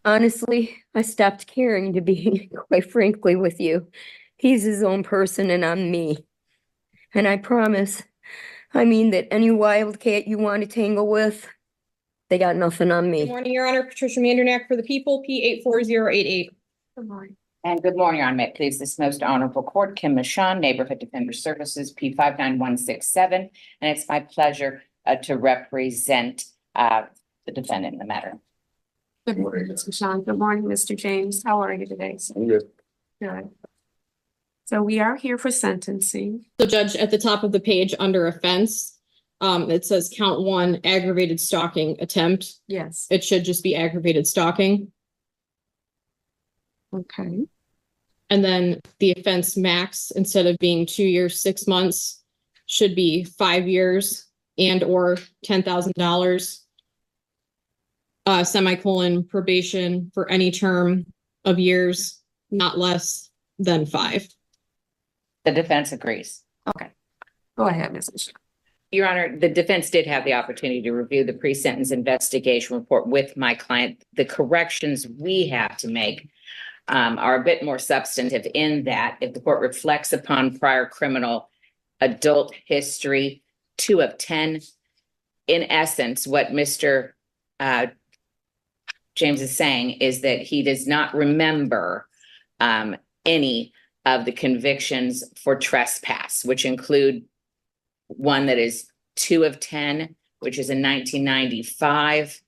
Honestly, I stopped caring, to be quite frankly with you. He's his own person and I'm me. And I promise, I mean that any wildcat you want to tangle with, they got nothing on Good me. morning, Your Honor. Patricia Mandernack for the people, P 84088. Good morning. And good morning, Your Honor. May it please this most honorable court, Kim Michon, Neighborhood Defender Services, P 59167. And it's my pleasure to represent the defendant in the matter. Good morning, Ms. Michon. Good morning, Mr. James. How are you today? I'm good. Good. So we are here for sentencing. So Judge, at the top of the page under offense, it says count 1 aggravated stalking attempt. Yes. It should just be aggravated stalking. Okay. And then the offense max, instead of being 2 years, 6 months, should be 5 years and or $10,000. Semicolon probation for any term of years, not less than 5. The defense agrees. Okay. Go ahead, Ms. Michon. Your Honor, the defense did have the opportunity to review the pre-sentence investigation report with my client. The corrections we have to make are a bit more substantive in that if the court reflects upon prior criminal adult history, 2 of 10, in essence, what Mr. James is saying is that he does not remember any of the convictions for trespass, which include one that is 2 of 10, which is a 1995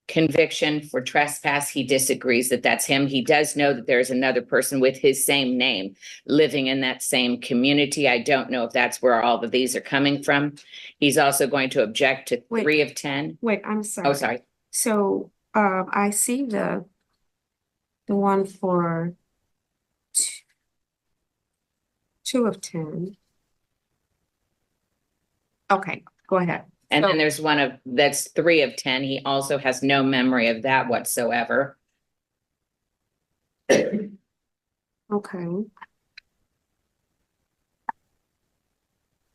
conviction for trespass. He disagrees that that's him. He does know that there's another person with his same name living in that same community. I don't know if that's where all of these are coming from. He's also going to object to 3 of 10. Wait, I'm sorry. Oh, sorry. So I see the one for 2 of 10. Okay, go ahead. And So- then there's one that's 3 of 10. He also has no memory of that whatsoever. Okay.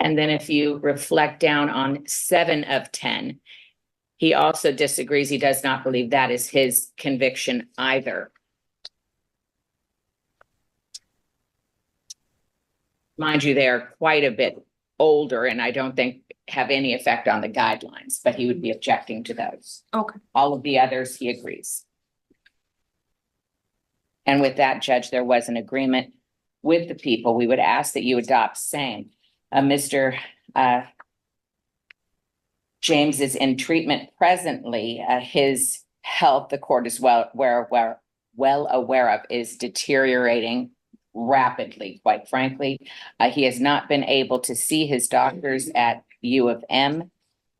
And then if you reflect down on 7 of 10, he also disagrees. He does not believe that is his conviction either. Mind you, they are quite a bit older and I don't think have any effect on the guidelines, but he would be objecting to those. Okay. All of the others, he agrees. And with that, Judge, there was an agreement with the people. We would ask that you adopt same. Mr. James is in treatment presently. His health, the court is well aware of, is deteriorating rapidly, quite frankly. He has not been able to see his doctors at U of M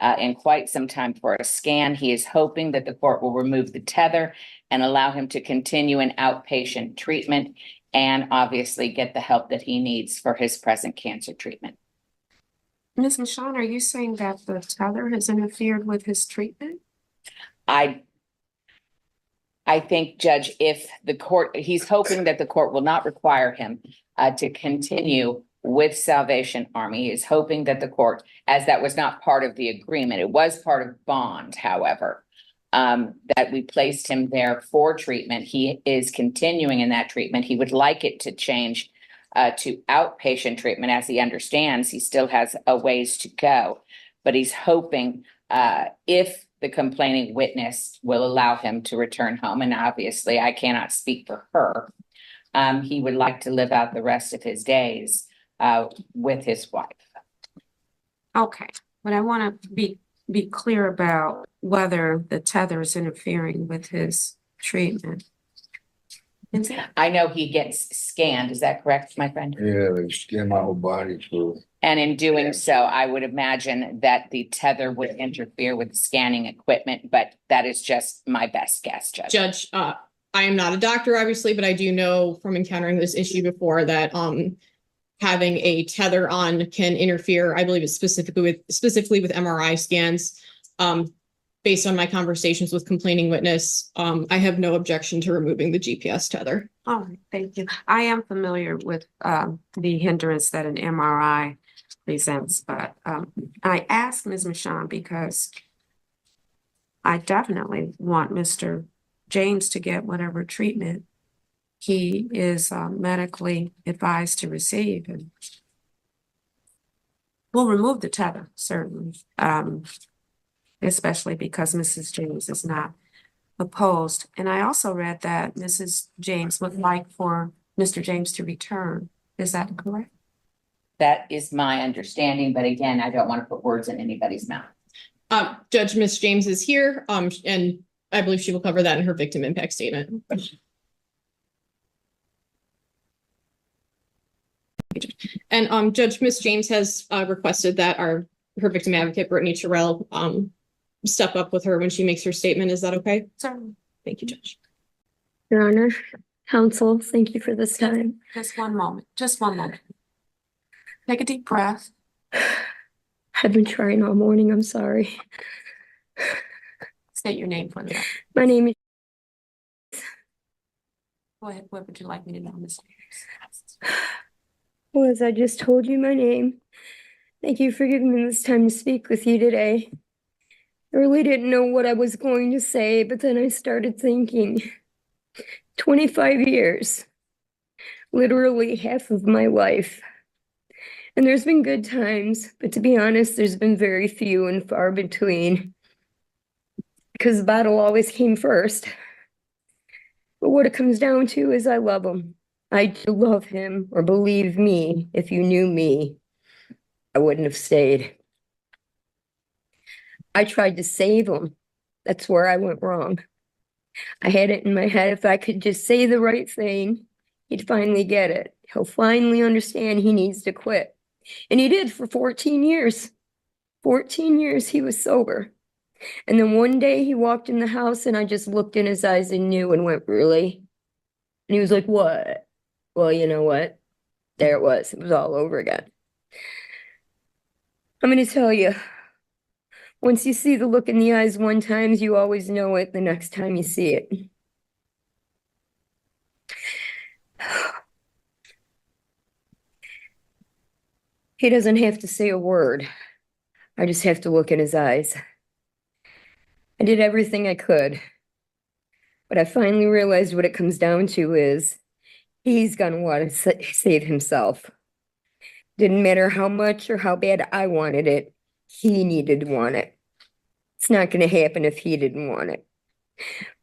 in quite some time for a scan. He is hoping that the court will remove the tether and allow him to continue in outpatient treatment and obviously get the help that he needs for his present cancer treatment. Ms. Michon, are you saying that the tether has interfered with his treatment? I think, Judge, if the court, he's hoping that the court will not require him to continue with Salvation Army. He is hoping that the court, as that was not part of the agreement, it was part of bond, however, that we placed him there for treatment. He is continuing in that treatment. He would like it to change to outpatient treatment. As he understands, he still has a ways to go, but he's hoping if the complaining witness will allow him to return home. And obviously I cannot speak for her. He would like to live out the rest of his days with his wife. Okay, but I want to be clear about whether the tether is interfering with his treatment. I know he gets scanned. Is that correct, my friend? Yeah, they scan my whole body through. And in doing so, I would imagine that the tether would interfere with the scanning equipment, but that is just my best guess, Judge. Judge, I am not a doctor, obviously, but I do know from encountering this issue before that having a tether on can interfere. I believe it's specifically with MRI scans. Based on my conversations with complaining witness, I have no objection to removing the GPS tether. All right, thank you. I am familiar with the hindrance that an MRI presents, but I asked Ms. Michon because I definitely want Mr. James to get whatever treatment he is medically advised to receive. And we'll remove the tether, certainly, especially because Mrs. James is not opposed. And I also read that Mrs. James would like for Mr. James to return. Is that correct? That is my understanding, but again, I don't want to put words in anybody's mouth. Judge Miss James is here, and I believe she will cover that in her victim impact statement. And Judge Miss James has requested that her victim advocate, Brittany Terrell, step up with her when she makes her statement. Is that okay? Certainly. Thank you, Judge. Your Honor, counsel, thank you for this time. Just one moment. Just one moment. Take a deep breath. I've been trying all morning. I'm sorry. State your name for the record. My name is, Go ahead. What would you like me to know, Ms. James? well, as I just told you my name. Thank you for giving me this time to speak with you today. I really didn't know what I was going to say, but then I started thinking, 25 years, literally half of my life. And there's been good times, but to be honest, there's been very few and far between. Because the battle always came first. But what it comes down to is I love him. I do love him, or believe me, if you knew me, I wouldn't have stayed. I tried to save him. That's where I went wrong. I had it in my head, if I could just say the right thing, he'd finally get it. He'll finally understand he needs to quit. And he did for 14 years. 14 years he was sober. And then one day he walked in the house and I just looked in his eyes and knew and went, really? And he was like, what? Well, you know what? There it was. It was all over again. I'm going to tell you, once you see the look in the eyes one time, you always know it the next time you see it. He doesn't have to say a word. I just have to look in his eyes. I did everything I could. But I finally realized what it comes down to is he's gonna want to save himself. Didn't matter how much or how bad I wanted it, he needed to want it. It's not gonna happen if he didn't want it.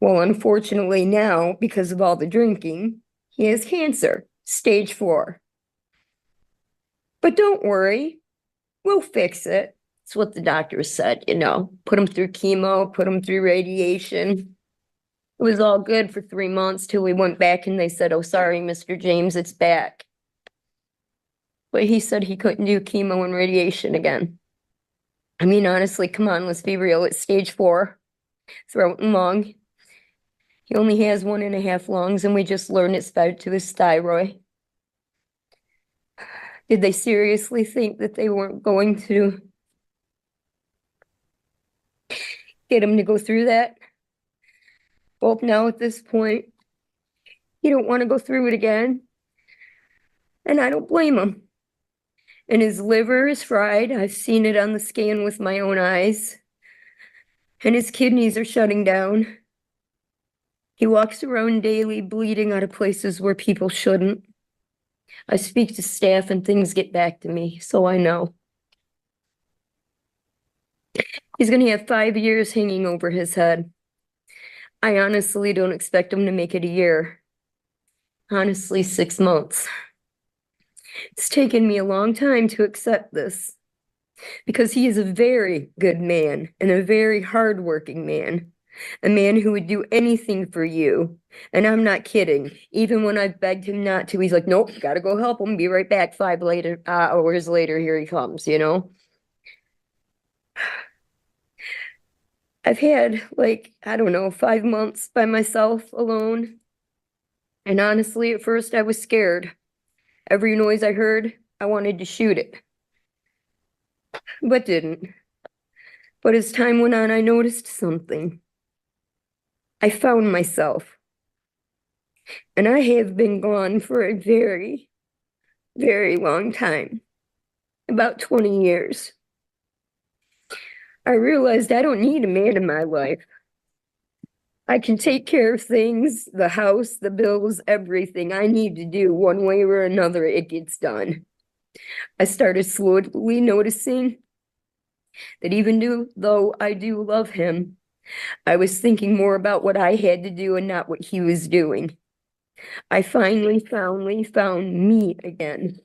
Well, unfortunately now, because of all the drinking, he has cancer, stage 4. But don't worry, we'll fix it. It's what the doctor said, put him through chemo, put him through radiation. It was all good for 3 months till we went back and they said, oh, sorry, Mr. James, it's back. But he said he couldn't do chemo and radiation again. I mean, honestly, come on, let's be real. It's stage 4, throat and lung. He only has 1.5 lungs and we just learned it's fed to his thyroid. Did they seriously think that they weren't going to get him to go through that? Well, now at this point, he don't want to go through it again. And I don't blame him. And his liver is fried. I've seen it on the scan with my own eyes. And his kidneys are shutting down. He walks around daily bleeding out of places where people shouldn't. I speak to staff and things get back to me, so I know. He's going to have 5 years hanging over his head. I honestly don't expect him to make it a year. Honestly, 6 months. It's taken me a long time to accept this because he is a very good man and a very hardworking man, a man who would do anything for you. And I'm not kidding. Even when I begged him not to, he's like, nope, gotta go help him. Be right back. 5 hours later, here he comes, I've had I don't know, 5 months by myself alone. And honestly, at first I was scared. Every noise I heard, I wanted to shoot it. But didn't. But as time went on, I noticed something. I found myself. And I have been gone for a very, very long time. About 20 years. I realized I don't need a man in my life. I can take care of things, the house, the bills, everything I need to do one way or another, it gets done. I started slowly noticing that though I do love him, I was thinking more about what I had to do and not what he was doing. I finally found me again.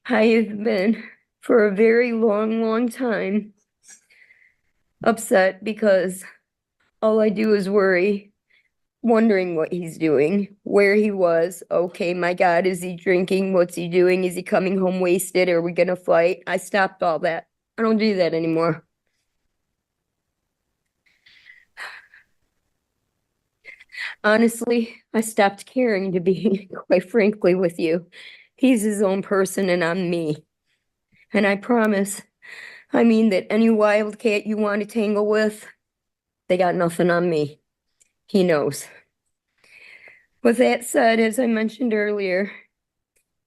I have been for a very long time upset because all I do is worry, wondering what he's doing, where he was. Okay, my God, is he drinking? What's he doing? Is he coming home wasted? Are we gonna fight? I stopped all that. I don't do that anymore. Honestly, I stopped caring, to be quite frankly with you. He's his own person and I'm me. And I promise, I mean that any wildcat you want to tangle with, they got nothing on me. He knows. With that said, as I mentioned earlier,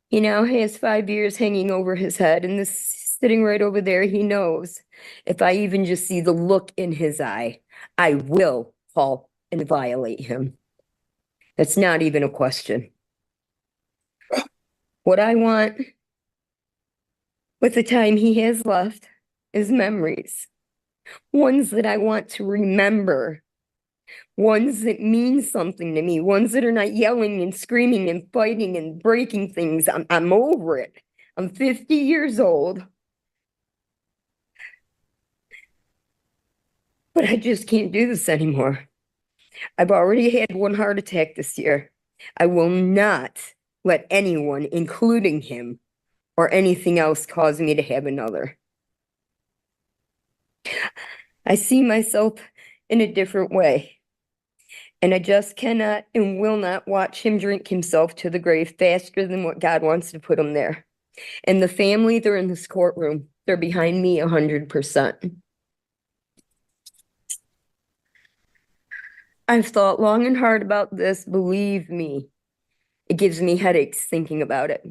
he now has 5 years hanging over his head, and this sitting right over there, he knows if I even just see the look in his eye, I will call and violate him. That's not even a question. What I want with the time he has left is memories, ones that I want to remember, ones that mean something to me, ones that are not yelling and screaming and fighting and breaking things. I'm over it. I'm 50 years old. But I just can't do this anymore. I've already had one heart attack this year. I will not let anyone, including him or anything else, cause me to have another. I see myself in a different way. And I just cannot and will not watch him drink himself to the grave faster than what God wants to put him there. And the family, they're in this courtroom. They're behind me 100%. I've thought long and hard about this, believe me. It gives me headaches thinking about it.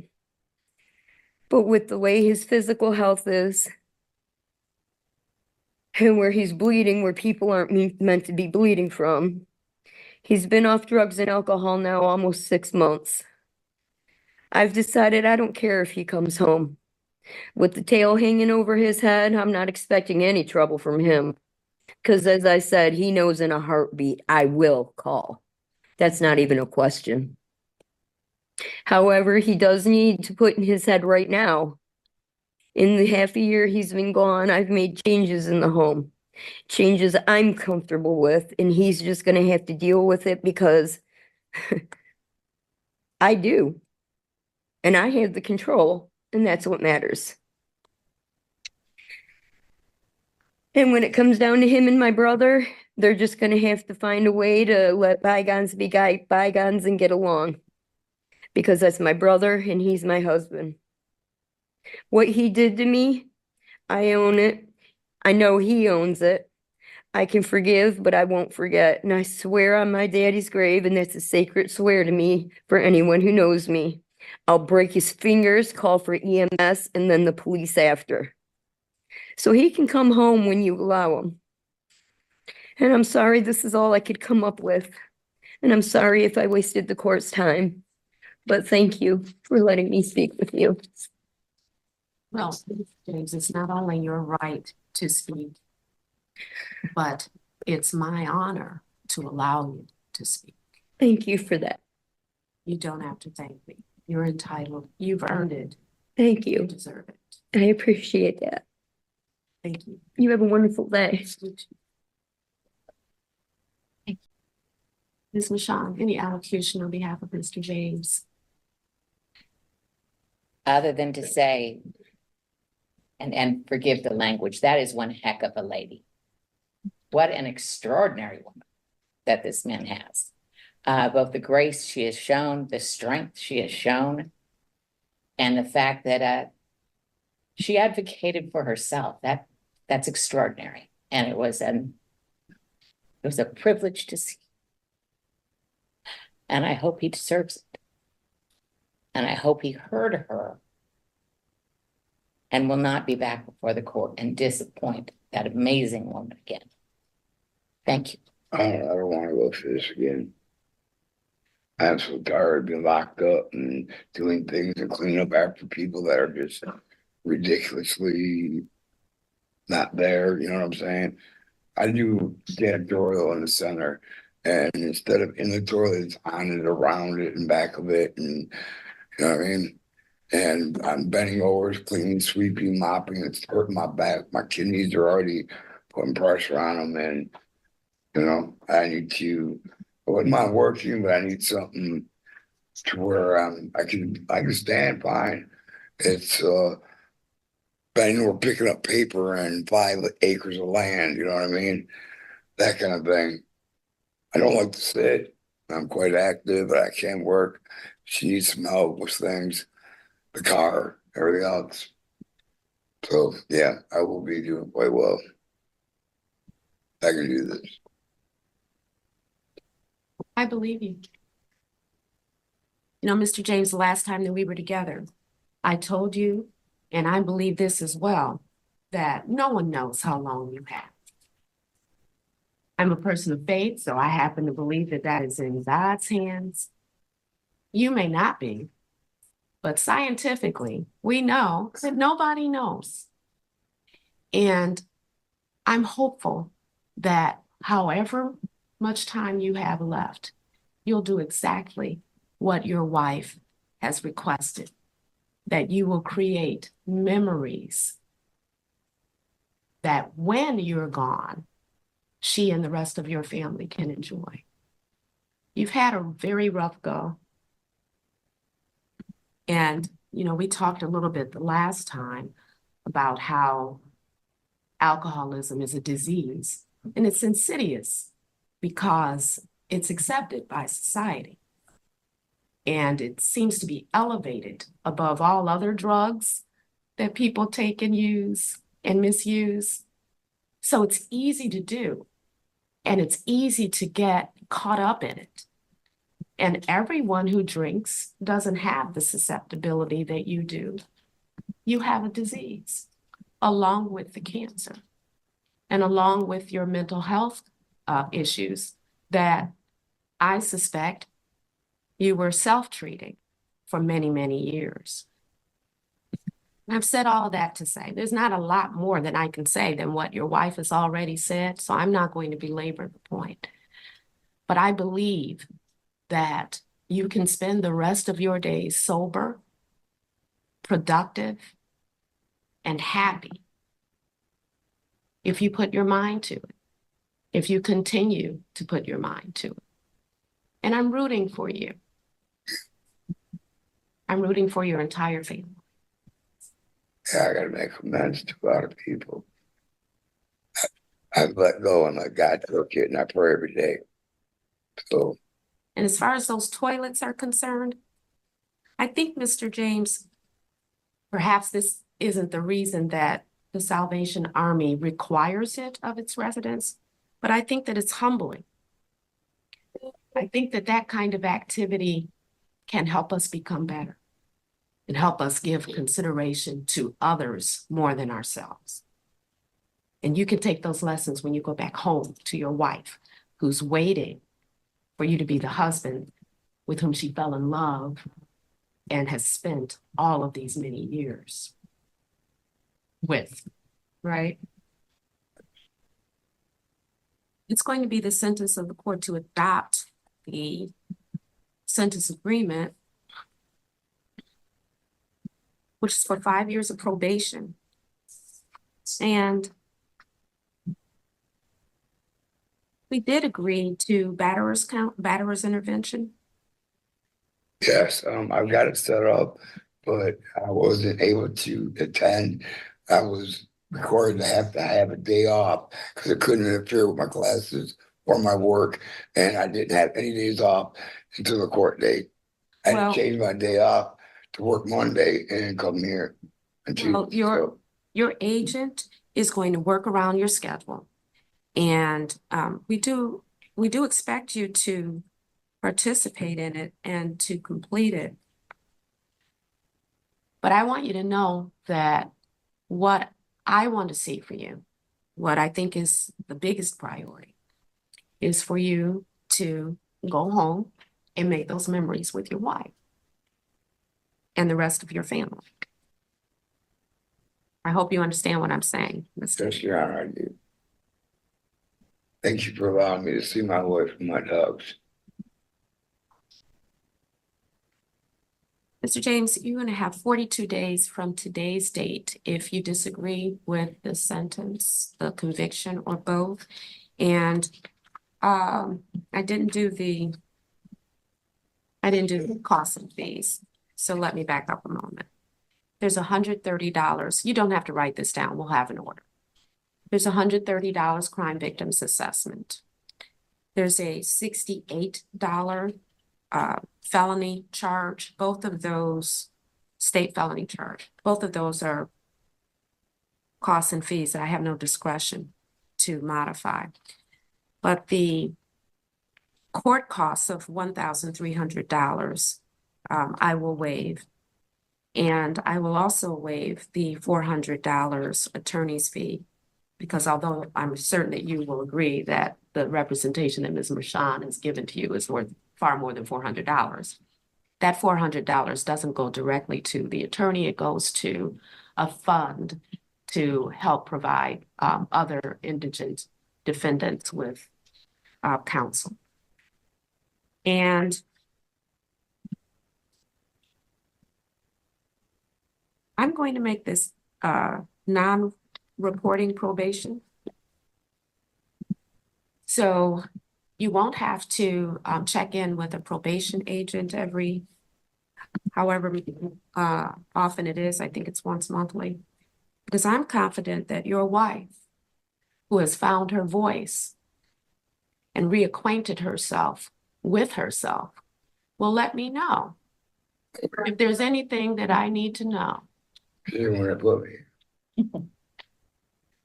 But with the way his physical health is, and where he's bleeding, where people aren't meant to be bleeding from, he's been off drugs and alcohol now almost 6 months. I've decided I don't care if he comes home. With the tail hanging over his head, I'm not expecting any trouble from him. Because as I said, he knows in a heartbeat, I will call. That's not even a question. However, he does need to put in his head right now. In the half a year he's been gone, I've made changes in the home, changes I'm comfortable with, and he's just going to have to deal with it because I do. And I have the control, and that's what matters. And when it comes down to him and my brother, they're just going to have to find a way to let bygones be bygones and get along. Because that's my brother and he's my husband. What he did to me, I own it. I know he owns it. I can forgive, but I won't forget. And I swear on my daddy's grave, and that's a sacred swear to me for anyone who knows me. I'll break his fingers, call for EMS, and then the police after. So he can come home when you allow him. And I'm sorry this is all I could come up with. And I'm sorry if I wasted the court's time. But thank you for letting me speak with you. Well, James, it's not only your right to speak, but it's my honor to allow you to speak. Thank you for that. You don't have to thank me. You're entitled. You've earned it. Thank You you. deserve it. I appreciate that. Thank you. You have a wonderful day. Ms. Michon, any allocution on behalf of Mr. James? Other than to say, and forgive the language, that is one heck of a lady. What an extraordinary woman that this man has. Both the grace she has shown, the strength she has shown, and the fact that she advocated for herself. That's extraordinary. And it was a privilege to see. And I hope he deserves it. And I hope he heard her and will not be back before the court and disappoint that amazing woman again. Thank you. I don't wanna go through this again. I'm so tired of being locked up and doing things and cleaning up after people that are just ridiculously not there, you know what I'm saying? I do janitorial in the center, and instead of in the toilet, it's on it, around it, and back of it, and you know what I mean? And I'm bending over, cleaning, sweeping, mopping. It's hurting my back. My kidneys are already putting pressure on them, and you know, I need to. I wouldn't mind working, but I need something to where I can stand fine. It's bending over, picking up paper and 5 acres of land. You know what I mean? That kind of thing. I don't like to sit. I'm quite active, but I can work. She needs some help with things, the car, everything else. So yeah, I will be doing quite well. I can do this. I believe you. You know, Mr. James, the last time that we were together, I told you, and I believe this as well, that no one knows how long you have. I'm a person of faith, so I happen to believe that that is in God's hands. You may not be, but scientifically, we know that nobody knows. And I'm hopeful that however much time you have left, you'll do exactly what your wife has requested, that you will create memories that when you're gone, she and the rest of your family can enjoy. You've had a very rough go. And, you know, we talked a little bit the last time about how alcoholism is a disease, and it's insidious because it's accepted by society. And it seems to be elevated above all other drugs that people take and use and misuse. So it's easy to do, and it's easy to get caught up in it. And everyone who drinks doesn't have the susceptibility that you do. You have a disease along with the cancer and along with your mental health issues that I suspect you were self-treating for many, many years. I've said all of that to say there's not a lot more that I can say than what your wife has already said, so I'm not going to belabor the point. But I believe that you can spend the rest of your days sober, productive, and happy if you put your mind to it, if you continue to put your mind to it. And I'm rooting for you. I'm rooting for your entire family. Yeah, I gotta make amends to a lot of people. I've let go and let God took it, and I pray every day. So And as far as those toilets are concerned, I think, Mr. James, perhaps this isn't the reason that the Salvation Army requires it of its residents, but I think that it's humbling. I think that that kind of activity can help us become better and help us give consideration to others more than ourselves. And you can take those lessons when you go back home to your wife, who's waiting for you to be the husband with whom she fell in love and has spent all of these many years with, right? It's going to be the sentence of the court to adopt the sentence agreement, which is for 5 years of probation. And we did agree to batterers intervention. yes, I've got it set up, but I wasn't able to attend. I was required to have a day off because it couldn't interfere with my classes or my work, and I didn't have any days off until the court date. I had Well- to change my day off to work Monday and come here and Well, Tuesday. your agent is going to work around your schedule. And we do expect you to participate in it and to complete it. But I want you to know that What I want to see for you, what I think is the biggest priority, is for you to go home and make those memories with your wife and the rest of your family. I hope you understand what I'm saying, Mr. Yes, Your Honor, I do. Thank you for allowing me to see my wife and my dogs. Mr. James, you're going to have 42 days from today's date if you disagree with the sentence, the conviction, or both. And I didn't do the costs and fees. So let me back up a moment. There's $130. You don't have to write this down. We'll have an order. There's $130 crime victims assessment. There's a $68 felony charge. Both of those, state felony charge, both of those are costs and fees that I have no discretion to modify. But the court costs of $1,300, I will waive. And I will also waive the $400 attorney's fee, because although I'm certain that you will agree that the representation that Ms. Mershon has given to you is worth far more than $400, that $400 doesn't go directly to the attorney. It goes to a fund to help provide other indigent defendants with counsel. And I'm going to make this non-reporting probation. So you won't have to check in with a probation agent every, however often it is. I think it's once monthly. Because I'm confident that your wife, who has found her voice and reacquainted herself with herself, will let me know if there's anything that I need to know. She didn't want to put me.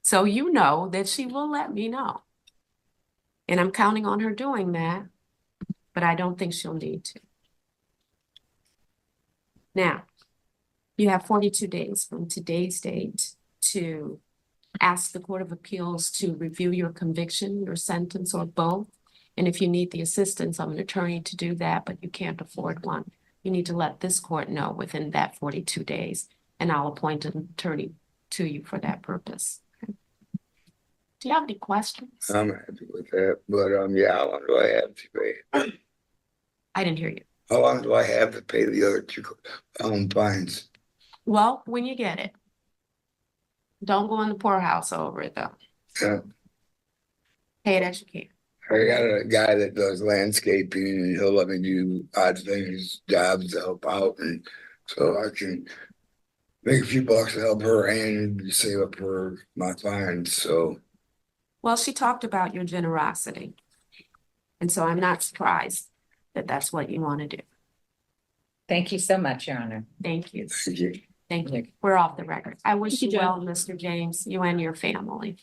So you know that she will let me know. And I'm counting on her doing that, but I don't think she'll need to. Now, you have 42 days from today's date to ask the Court of Appeals to review your conviction, your sentence, or both. And if you need the assistance of an attorney to do that, but you can't afford one, you need to let this court know within that 42 days, and I'll appoint an attorney to you for that purpose. Okay. Do you have any questions? I'm happy with that, but yeah, how long do I have to pay? I didn't hear you. How long do I have to pay the other two fines? Well, when you get it. Don't go in the poorhouse over it, though. Yeah. Pay it as you can. I got a guy that does landscaping and he'll let me do odd things, jobs to help out, and so I can make a few bucks to help her and save up for my fines. So Well, she talked about your generosity. And so I'm not surprised that that's what you want to do. Thank you so much, Your Honor. Thank you. thank you. Thank you. We're off the record. I wish Thank you, you well, Mr. James, you and your family.